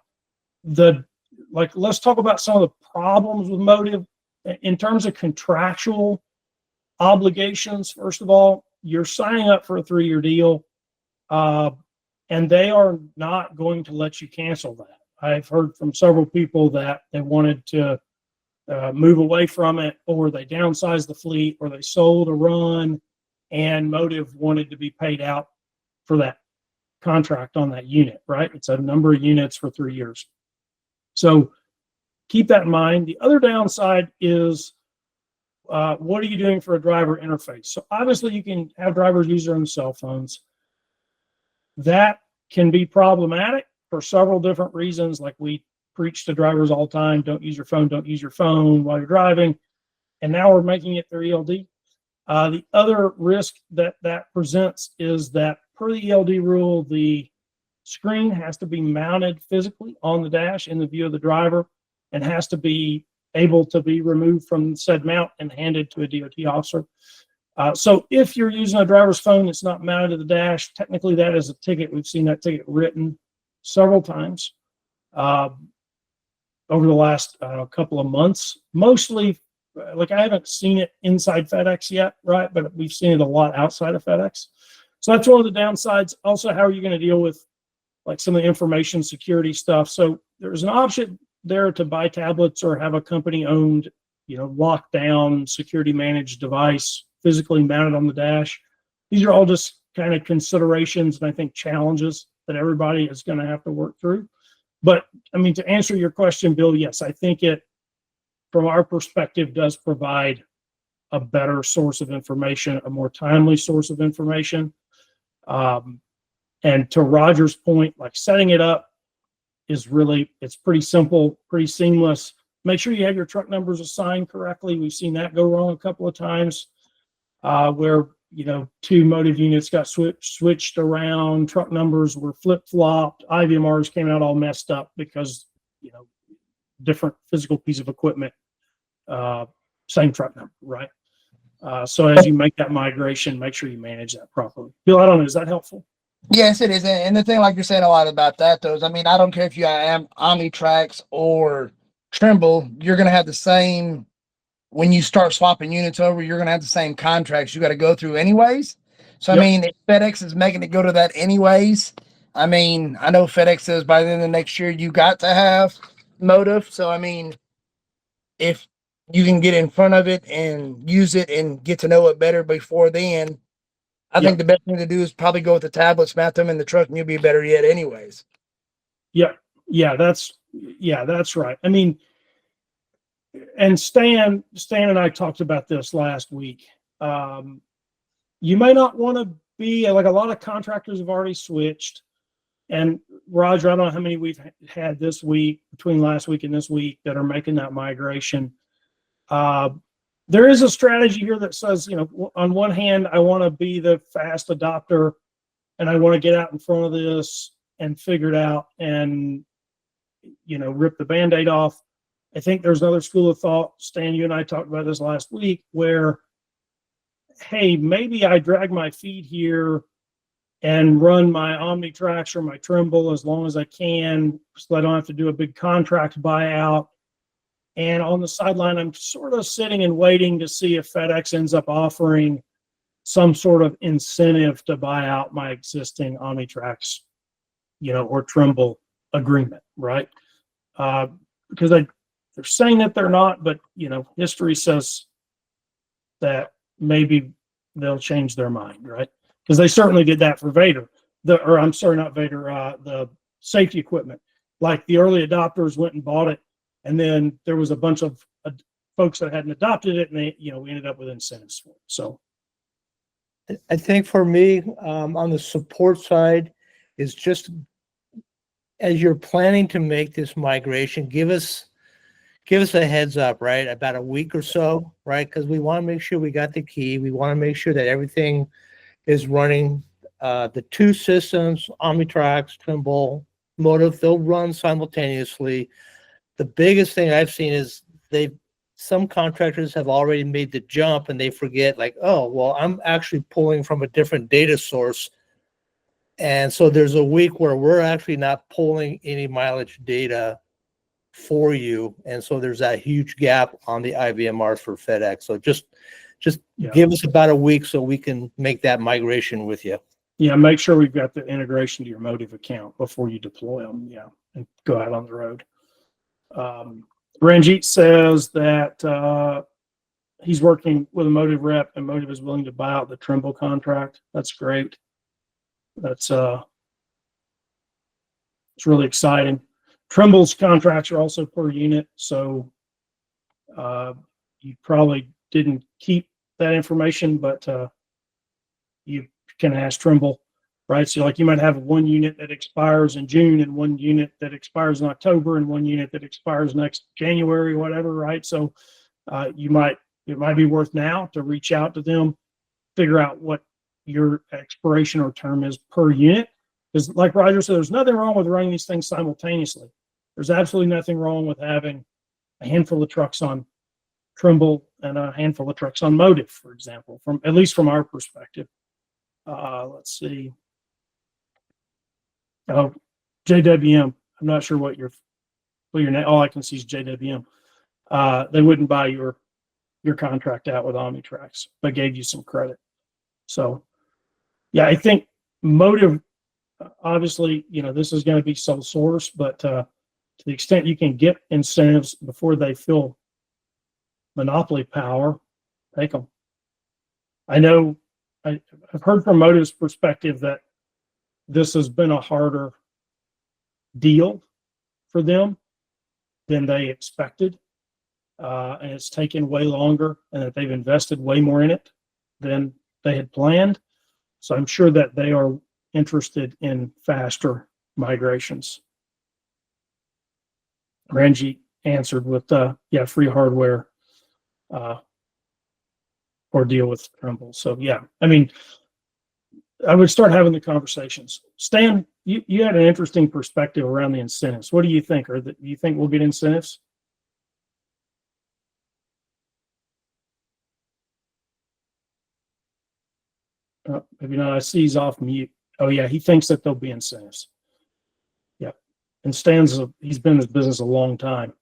let's talk about some of the problems with Motive in terms of contractual Obligations, first of all, you're signing up for a 3-year deal, and they are not going to let you cancel that. I've heard from several people that they wanted to move away from it, or they downsized the fleet, or they sold a run, and Motive wanted to be paid out for that contract on that unit, right? It's a number of units for 3 years. So keep that in mind. The other downside is what are you doing for a driver interface? So obviously you can have drivers use their own cell phones. That can be problematic for several different reasons. Like we preach to drivers all the time, don't use your phone while you're driving. And now we're making it their ELD. The other risk that presents is that per the ELD rule, the screen has to be mounted physically on the dash in the view of the driver and has to be able to be removed from said mount and handed to a DOT officer. So if you're using a driver's phone that's not mounted to the dash, technically that is a ticket. We've seen that ticket written several times over the last couple of months. Mostly, like I haven't seen it inside FedEx yet, right? But we've seen it a lot outside of FedEx. So that's one of the downsides. Also, how are you going to deal with like some of the information security stuff? So there's an option there to buy tablets or have a company owned, locked down, security managed device physically mounted on the dash. These are all just kind of considerations and I think challenges that everybody is going to have to work through. But I mean, to answer your question, Bill, yes, I think it, from our perspective, does provide a better source of information, a more timely source of information. And to Roger's point, like setting it up is really, it's pretty simple, pretty seamless. Make sure you have your truck numbers assigned correctly. We've seen that go wrong a couple of times where, two Motive units got switched around, truck numbers were flip-flopped, IVMRs came out all messed up because, different physical piece of equipment, same truck number, right? So as you make that migration, make sure you manage that properly. Bill, I don't know, is that helpful? Yes, it is. And the thing, like you're saying a lot about that, though, is, I mean, I don't care if you have Omnitrax or Trimble, you're going to have the same, when you start swapping units over, you're going to have the same contracts you got to go through anyways. So, Yep. I mean, if FedEx is making it go to that anyways, I mean, I know FedEx says by the end of next year, you got to have Motive. So, I mean, if you can get in front of it and use it and get to know it better before then, I think the best thing to do is probably go with the tablets, mount them in the truck, and you'll be better yet anyways. Yeah, that's right. I mean, and Stan and I talked about this last week. You may not want to be like, a lot of contractors have already switched. And Roger, I don't know how many we've had this week, between last week and this week, that are making that migration. There is a strategy here that says, on one hand, I want to be the fast adopter and I want to get out in front of this and figure it out and, rip the Band-Aid off. I think there's another school of thought, Stan, you and I talked about this last week, where, hey, maybe I drag my feet here and run my Omnitrax or my Trimble as long as I can, so I don't have to do a big contract buyout. And on the sideline, I'm sort of sitting and waiting to see if FedEx ends up offering some sort of incentive to buy out my existing Omnitrax, or Trimble agreement, right? Because they're saying that they're not, but history says that maybe they'll change their mind, right? Because they certainly did that for Vader, the safety equipment. Like the early adopters went and bought it, and then there was a bunch of folks that hadn't adopted it, and we ended up with incentives for it. So I think for me, on the support side, is just as you're planning to make this migration, give us a heads up, right? About a week or so, right? Because we want to make sure we got the key. We want to make sure that everything is running. The two systems, Omnitrax, Trimble, Motive, they'll run simultaneously. The biggest thing I've seen is some contractors have already made the jump and they forget, like, oh, well, I'm actually pulling from a different data source. And so there's a week where we're actually not pulling any mileage data for you. And so there's that huge gap on the IVMRs for FedEx. So just just Yeah. give us about a week so we can make that migration with you. Yeah, make sure we've got the integration to your Motive account before you deploy them. Yeah, and go out on the road. Ranjit says that he's working with a Motive rep, and Motive is willing to buy out the Trimble contract. That's great. That's it's really exciting. Trimble's contracts are also per unit, so you probably didn't keep that information, but you can ask Trimble, right? So like you might have one unit that expires in June and one unit that expires in October and one unit that expires next January, whatever, right? So it might be worth now to reach out to them, figure out what your expiration or term is per unit. Because like Roger said, there's nothing wrong with running these things simultaneously. There's absolutely nothing wrong with having a handful of trucks on Trimble and a handful of trucks on Motive, for example, from at least from our perspective. Let's see. Oh, JWM. I'm not sure what your name. All I can see is JWM. They wouldn't buy your contract out with Omnitrax, but gave you some credit. So, yeah, I think Motive. Obviously, this is going to be sole source, but to the extent you can get incentives before they feel monopoly power, take them. I know I've heard from Motive's perspective that this has been a harder deal for them than they expected, and it's taken way longer, and that they've invested way more in it than they had planned. So I'm sure that they are interested in faster migrations. Ranjit answered with free hardware or deal with Trimble. So yeah, I mean, I would start having the conversations. Stan, you had an interesting perspective around the incentives. What do you think? Do you think we'll get incentives? Maybe not. I see he's off mute. Oh yeah, he thinks that there'll be incentives. Yeah, and he's been in this business a long time.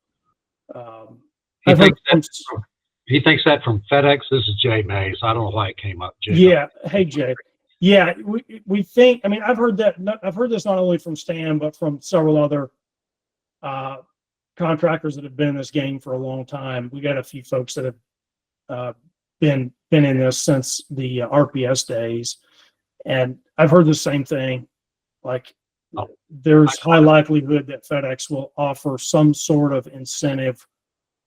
He thinks that from FedEx. This is Jay Mays. I don't know why it came up. Jay. Yeah. Hey Jay. Yeah, we think. I mean, I've heard that. I've heard this not only from Stan but from several other contractors that have been in this game for a long time. We got a few folks that have been in this since the RPS days, and I've heard the same thing. Like, there's high likelihood that FedEx will offer some sort of incentive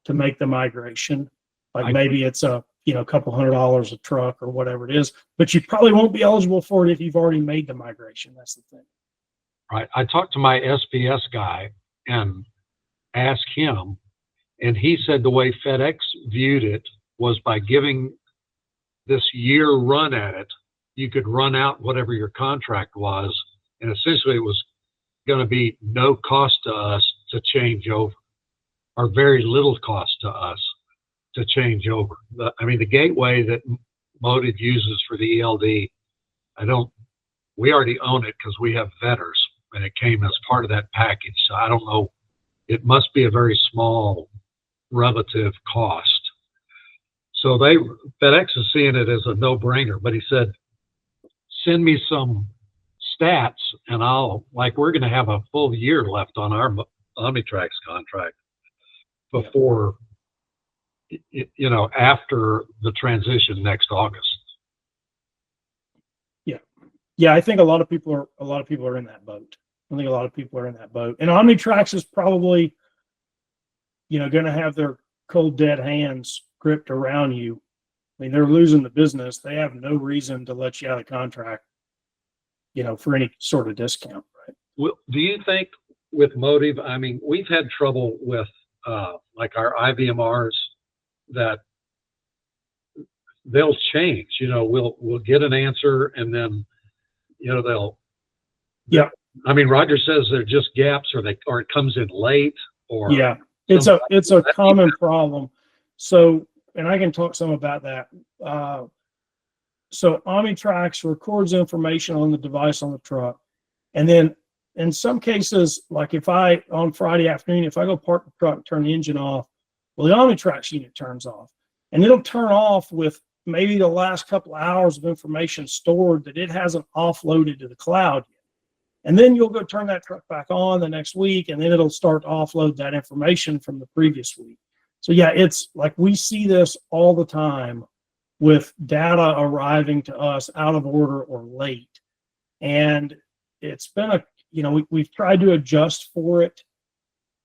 to make the migration. Like maybe it's a couple $100 a truck or whatever it is, but you probably won't be eligible for it if you've already made the migration. That's the thing. Right. I talked to my SPS guy and asked him, and he said the way FedEx viewed it was by giving this year run at it, you could run out whatever your contract was, and essentially it was going to be no cost to us to change over, or very little cost to us to change over. The gateway that Motive uses for the ELD, we already own it because we have Vetters, and it came as part of that package. So I don't know, it must be a very small relative cost. So FedEx is seeing it as a no-brainer, but he said, send me some stats and we're going to have a full year left on our Omnitrax contract before, after the transition next August. Yeah. I think a lot of people are in that boat. And Omnitrax is probably, going to have their cold dead hands gripped around you. I mean, they're losing the business. They have no reason to let you out of contract, for any sort of discount, right? Well, do you think with Motive, we've had trouble with like our IVMRs that they'll change, we'll get an answer and then, yeah. Roger says they're just gaps or it comes in late or. Yeah, it's a common problem. So, and I can talk some about that. So Omnitrax records information on the device on the truck. And then in some cases, like on Friday afternoon, if I go park the truck and turn the engine off, well, the Omnitrax unit turns off. And it'll turn off with maybe the last couple of hours of information stored that it hasn't offloaded to the cloud yet. And then you'll go turn that truck back on the next week, and then it'll start to offload that information from the previous week. So yeah, it's like we see this all the time with data arriving to us out of order or late. And it's been we've tried to adjust for it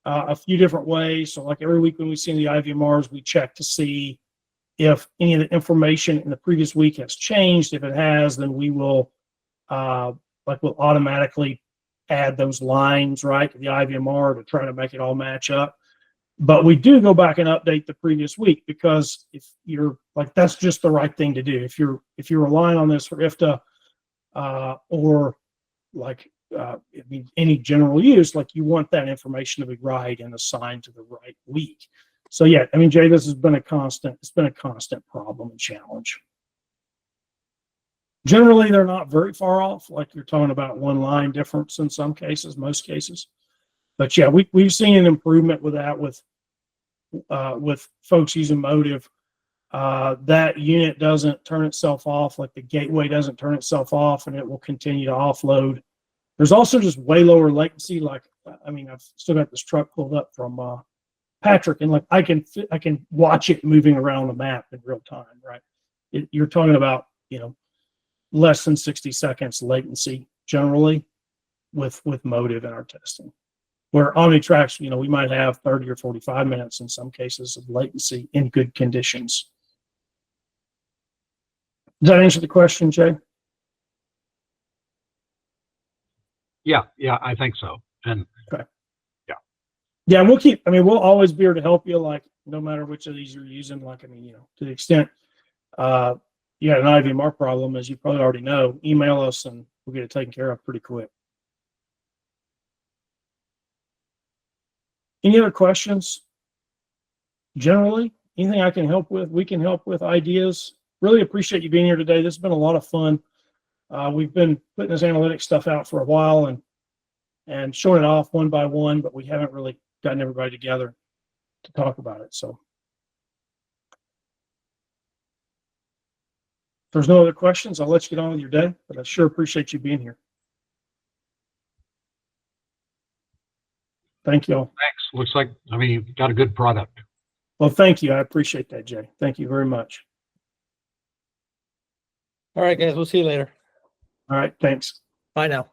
a few different ways. So like every week when we see the IVMRs, we check to see if any of the information in the previous week has changed. If it has, then we will we'll automatically add those lines right to the IVMR to try to make it all match up. But we do go back and update the previous week, because if you're like, that's just the right thing to do. If you're relying on this for IFTA or like any general use, like you want that information to be right and assigned to the right week. So yeah, I mean, Jay, this has been a constant problem and challenge. Generally, they're not very far off. Like you're talking about one line difference in some cases, most cases. But yeah, we've seen an improvement with that with folks using Motive. That unit doesn't turn itself off, like the gateway doesn't turn itself off, and it will continue to offload. There's also just way lower latency. Like, I mean, I've still got this truck pulled up from Patrick, and like I can watch it moving around the map in real time, right? You're talking about, less than 60 seconds latency generally with Motive in our testing. Where OmniTrax, we might have 30 or 45 minutes in some cases of latency in good conditions. Does that answer the question, Jay? Yeah, I think so. And okay. Yeah, we'll always be here to help you, like no matter which of these you're using. Like, to the extent you got an IVMR problem, as you probably already know, email us and we'll get it taken care of pretty quick. Any other questions? Generally, anything I can help with, we can help with, ideas. Really appreciate you being here today. This has been a lot of fun. We've been putting this analytics stuff out for a while and showing it off one by one, but we haven't really gotten everybody together to talk about it. So if there's no other questions, I'll let you get on with your day, but I sure appreciate you being here. Thank you all. thanks. Looks like, you've got a good product. Well, thank you. I appreciate that, Jay. Thank you very much. All right, guys, we'll see you later. All right. Thanks. Bye now.